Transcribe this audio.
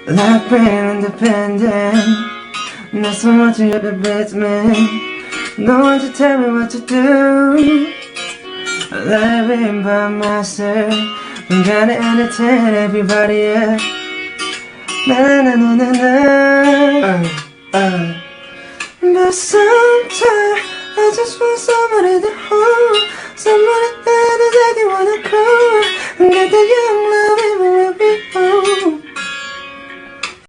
Like being independent, not so much of the basement. No one to tell me what to do. Living by myself, I'm gonna entertain everybody else. Na na na na na. But sometimes I just want somebody to